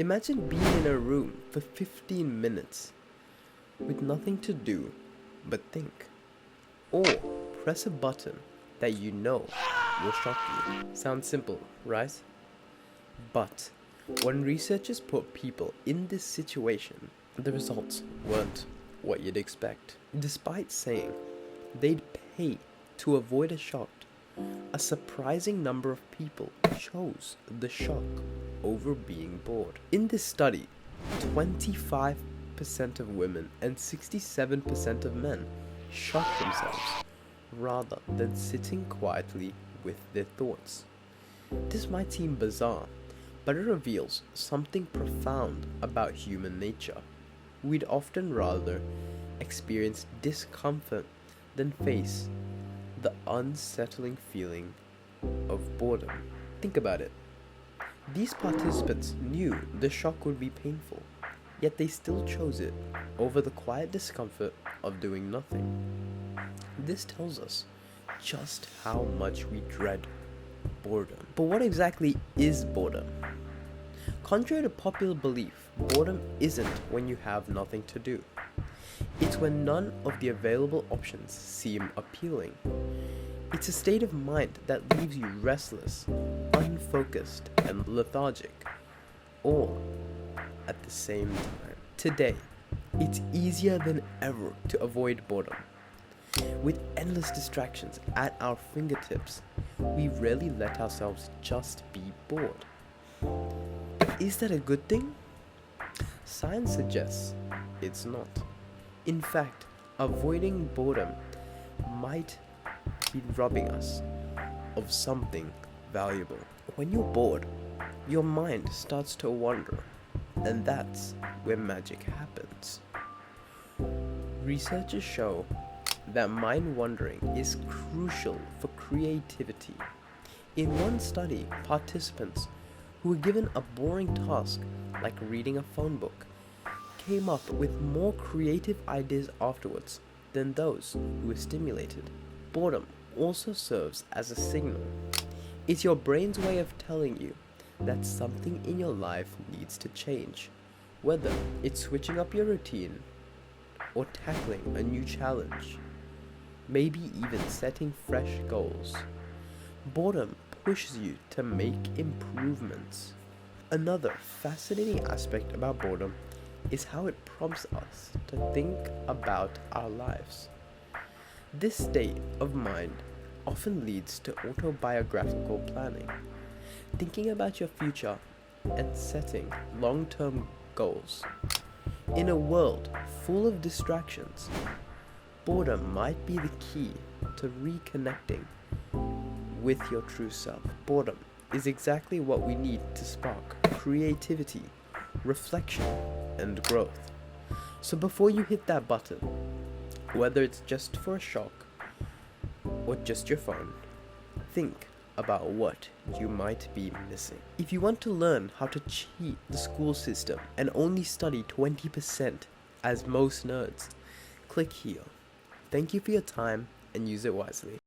Imagine being in a room for 15 minutes with nothing to do but think. Or press a button that you know will shock you. Sounds simple, right? But when researchers put people in this situation, the results weren't what you'd expect. Despite saying they'd pay to avoid a shock, a surprising number of people chose the shock over being bored. In this study, 25% of women and 67% of men shocked themselves rather than sitting quietly with their thoughts. This might seem bizarre, but it reveals something profound about human nature. We'd often rather experience discomfort than face the unsettling feeling of boredom. Think about it. These participants knew the shock would be painful, yet they still chose it over the quiet discomfort of doing nothing. This tells us just how much we dread boredom. But what exactly is boredom? Contrary to popular belief, boredom isn't when you have nothing to do. It's when none of the available options seem appealing. It's a state of mind that leaves you restless, unfocused, and lethargic, all at the same time. Today, it's easier than ever to avoid boredom. With endless distractions at our fingertips, we rarely let ourselves just be bored. Is that a good thing? Science suggests it's not. In fact, avoiding boredom might be robbing us of something valuable. When you're bored, your mind starts to wander, and that's where magic happens. Researchers show that mind wandering is crucial for creativity. In one study, participants who were given a boring task like reading a phone book came up with more creative ideas afterwards than those who were stimulated. Boredom also serves as a signal. It's your brain's way of telling you that something in your life needs to change, whether it's switching up your routine or tackling a new challenge, maybe even setting fresh goals. Boredom pushes you to make improvements. Another fascinating aspect about boredom is how it prompts us to think about our lives. This state of mind often leads to autobiographical planning, thinking about your future and setting long-term goals. In a world full of distractions, boredom might be the key to reconnecting with your true self. Boredom is exactly what we need to spark creativity, reflection, and growth. So before you hit that button, whether it's just for a shock or just your phone, think about what you might be missing. If you want to learn how to cheat the school system and only study 20% as most nerds, click here. Thank you for your time and use it wisely.